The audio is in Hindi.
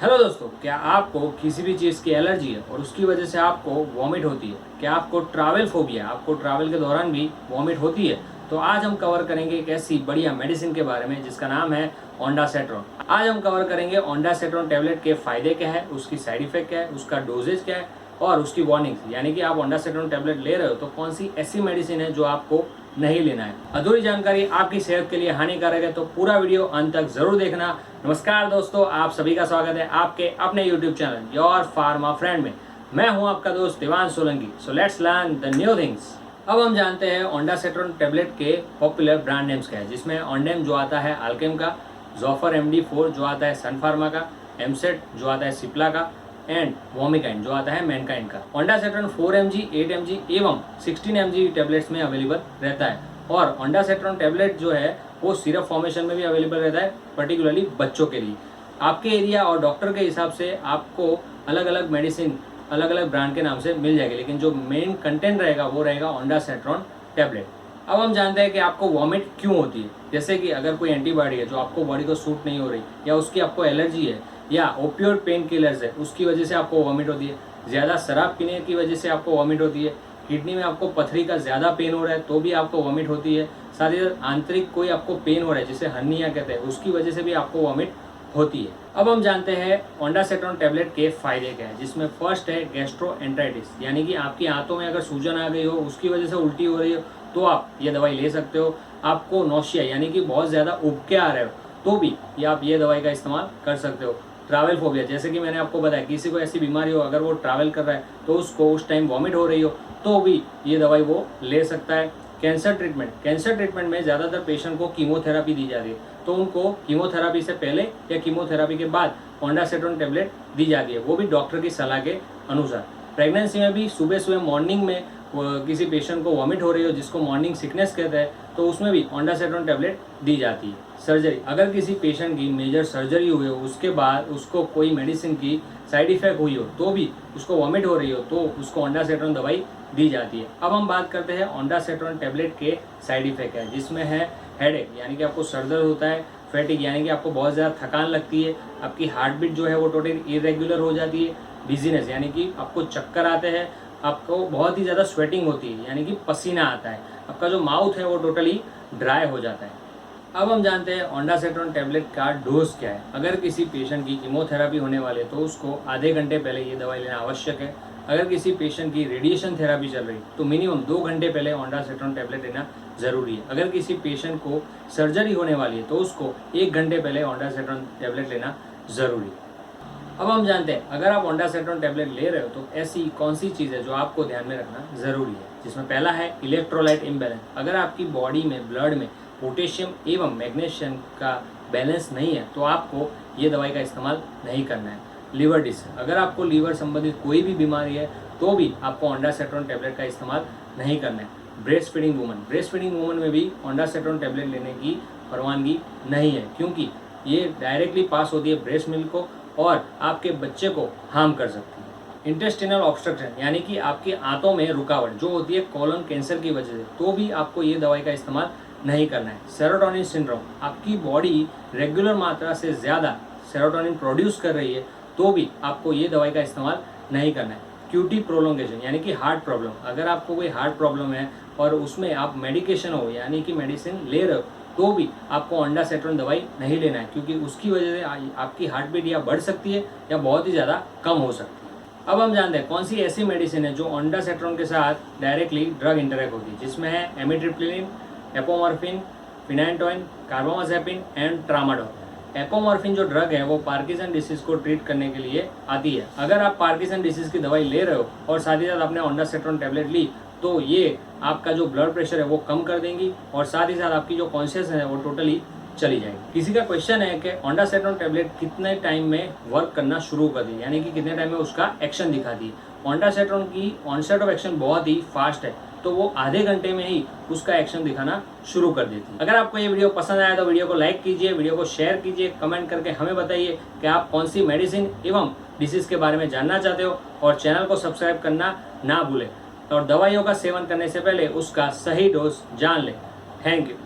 हेलो दोस्तों, क्या आपको किसी भी चीज़ की एलर्जी है और उसकी वजह से आपको वॉमिट होती है? क्या आपको ट्रैवल फोबिया, आपको ट्रैवल के दौरान भी वॉमिट होती है? तो आज हम कवर करेंगे एक ऐसी बढ़िया मेडिसिन के बारे में जिसका नाम है ओंडासेट्रॉन। आज हम कवर करेंगे ओंडासेट्रॉन टैबलेट के फायदे क्या है, उसकी साइड इफेक्ट क्या है, उसका डोजेज क्या है और उसकी वार्निंग्स, यानी कि आप ओंडासेट्रॉन टैबलेट ले रहे हो तो कौन सी ऐसी मेडिसिन है जो आपको नहीं लेना है। अधूरी जानकारी आपकी सेहत के लिए हानिकारक है, तो पूरा वीडियो अंत तक जरूर देखना। नमस्कार दोस्तों, आप सभी का स्वागत है आपके अपने YouTube channel your pharma friend में। मैं हूं आपका दोस्त Devansh Solanki. So let's learn the new things. अब हम जानते हैं ओंडासेट्रॉन टैबलेट के पॉपुलर ब्रांड नेम्स क्या है, जिसमें ओंडेम जो आता है अल्केम का, जोफर MD4 जो आता है सन फार्मा का, एमसेट जो आता है सिप्ला का एंड वोमिकाइन जो आता है मैनकाइंड का। ओंडासेट्रॉन 4 mg, 8 mg एवं 16 mg टैबलेट्स में अवेलेबल रहता है और ओंडासेट्रॉन टैबलेट जो है वो सिरप फॉर्मेशन में भी अवेलेबल रहता है, पर्टिकुलरली बच्चों के लिए। आपके एरिया और डॉक्टर के हिसाब से आपको अलग अलग मेडिसिन अलग अलग ब्रांड के नाम से मिल जाएगी, लेकिन जो मेन कंटेंट रहेगा वो रहेगा ओंडासेट्रॉन टैबलेट। अब हम जानते हैं कि आपको वॉमिट क्यों होती है। जैसे कि अगर कोई एंटीबॉडी है जो आपको बॉडी को सूट नहीं हो रही, या उसकी आपको एलर्जी है, या ओपियोइड पेन किलर्स है उसकी वजह से आपको वॉमिट होती है, ज़्यादा शराब पीने की वजह से आपको वॉमिट होती है, किडनी में आपको पथरी का ज़्यादा पेन हो रहा है तो भी आपको वॉमिट होती है, साथ ही साथ आंतरिक कोई आपको पेन हो रहा है जिसे हर्निया कहते हैं उसकी वजह से भी आपको वॉमिट होती है। अब हम जानते हैं ओंडासेट्रॉन टैबलेट के फायदे क्या है, जिसमें फर्स्ट है गैस्ट्रोएंटेराइटिस, यानी कि आपकी आंतों में अगर सूजन आ गई हो, उसकी वजह से उल्टी हो रही हो तो आप ये दवाई ले सकते हो। आपको नौशिया यानी कि बहुत ज़्यादा उबके आ रहे हो तो भी ये आप ये दवाई का इस्तेमाल कर सकते हो। ट्रैवल फोबिया, जैसे कि मैंने आपको बताया, किसी को ऐसी बीमारी हो अगर वो ट्रैवल कर रहा है तो उसको उस टाइम वॉमिट हो रही हो तो भी ये दवाई वो ले सकता है। कैंसर ट्रीटमेंट में ज़्यादातर पेशेंट को कीमोथेरापी दी जाती है, तो उनको कीमोथेरापी से पहले या कीमोथेरापी के बाद ओंडासेट्रॉन टैबलेट दी जाती है, वो भी डॉक्टर की सलाह के अनुसार। प्रेगनेंसी में भी सुबह सुबह मॉर्निंग में किसी पेशेंट को वॉमिट हो रही हो जिसको मॉर्निंग सिकनेस कहते हैं तो उसमें भी ओंडासेट्रॉन टैबलेट दी जाती है। सर्जरी, अगर किसी पेशेंट की मेजर सर्जरी हुई हो उसके बाद उसको कोई मेडिसिन की साइड इफेक्ट हुई हो तो भी उसको वॉमिट हो रही हो तो उसको ओंडासेट्रॉन दवाई दी जाती है। अब हम बात करते हैं ओंडासेट्रॉन टैबलेट के साइड इफेक्ट है, जिसमें है हेडेक यानी कि आपको सर दर्द होता है, फैटिक यानी कि आपको बहुत ज़्यादा थकान लगती है, आपकी हार्ट बीट जो है वो टोटली इरेगुलर हो जाती है, डिजीनेस यानी कि आपको चक्कर आते हैं, आपको बहुत ही ज़्यादा स्वेटिंग होती है यानी कि पसीना आता है, आपका जो माउथ है वो टोटली ड्राई हो जाता है। अब हम जानते हैं ओंडासेट्रॉन टैबलेट का डोज क्या है। अगर किसी पेशेंट की कीमोथेरापी होने वाले तो उसको आधे घंटे पहले ये दवाई लेना आवश्यक है। अगर किसी पेशेंट की रेडिएशन थेरापी चल रही तो मिनिमम 2 घंटे पहले ओंडासेट्रॉन टैबलेट लेना जरूरी है। अगर किसी पेशेंट को सर्जरी होने वाली है तो उसको 1 घंटे पहले ओंडासेट्रॉन टैबलेट लेना जरूरी है। अब हम जानते हैं अगर आप ओंडासेट्रॉन टैबलेट ले रहे हो तो ऐसी कौन सी चीज़ है जो आपको ध्यान में रखना जरूरी है, जिसमें पहला है इलेक्ट्रोलाइट इम्बैलेंस। अगर आपकी बॉडी में ब्लड में पोटेशियम एवं मैग्नीशियम का बैलेंस नहीं है तो आपको ये दवाई का इस्तेमाल नहीं करना है। लीवर डिसीज, अगर आपको लीवर संबंधित कोई भी बीमारी है तो भी आपको ओंडासेट्रॉन टैबलेट का इस्तेमाल नहीं करना है। ब्रेस्ट फीडिंग वुमन में भी ओंडासेट्रॉन टैबलेट लेने की परवानगी नहीं है, क्योंकि ये डायरेक्टली पास होती है ब्रेस्ट मिल्क को और आपके बच्चे को हार्म कर सकती है। इंटेस्टिनल ऑब्स्ट्रक्शन यानी कि आपके आंतों में रुकावट जो होती है कोलन कैंसर की वजह से, तो भी आपको ये दवाई का इस्तेमाल नहीं करना है। सेरोटोनिन सिंड्रोम, आपकी बॉडी रेगुलर मात्रा से ज़्यादा सेरोटोनिन प्रोड्यूस कर रही है तो भी आपको ये दवाई का इस्तेमाल नहीं करना है। क्यूटी प्रोलोंगेशन यानी कि हार्ट प्रॉब्लम, अगर आपको कोई हार्ट प्रॉब्लम है और उसमें आप मेडिकेशन हो यानी कि मेडिसिन ले रहे हो तो भी आपको ओंडासेट्रॉन दवाई नहीं लेना है, क्योंकि उसकी वजह से आपकी हार्ट बीट या बढ़ सकती है या बहुत ही ज़्यादा कम हो सकती है। अब हम जानते हैं कौन सी ऐसी मेडिसिन है जो ओंडासेट्रॉन के साथ डायरेक्टली ड्रग इंटरेक्ट होती है, जिसमें है एमिट्रिप्टिलिन, एपोमॉर्फिन, फिनाइटोइन, कार्बामाज़ेपिन एंड ट्रामाडोल। एपोमॉर्फिन जो ड्रग है वो पार्किंसन डिसीज को ट्रीट करने के लिए आती है। अगर आप पार्किंसन डिसीज की दवाई ले रहे हो और साथ ही साथ आपने ओंडासेट्रॉन टैबलेट ली तो ये आपका जो ब्लड प्रेशर है वो कम कर देंगी और साथ ही साथ आपकी जो कॉन्शियसनेस है वो टोटली चली जाएगी। किसी का क्वेश्चन है कि ओंडासेट्रॉन टैबलेट कितने टाइम में वर्क करना शुरू कर दी, यानी कि कितने टाइम में उसका एक्शन दिखाती है। ओंडासेट्रॉन की ऑनसेट ऑफ एक्शन बहुत ही फास्ट है, तो वो आधे घंटे में ही उसका एक्शन दिखाना शुरू कर देती है। अगर आपको ये वीडियो पसंद आया तो वीडियो को लाइक कीजिए, वीडियो को शेयर कीजिए, कमेंट करके हमें बताइए कि आप कौन सी मेडिसिन एवं डिसीज के बारे में जानना चाहते हो, और चैनल को सब्सक्राइब करना ना भूलें और दवाइयों का सेवन करने से पहले उसका सही डोज जान लें। Thank you.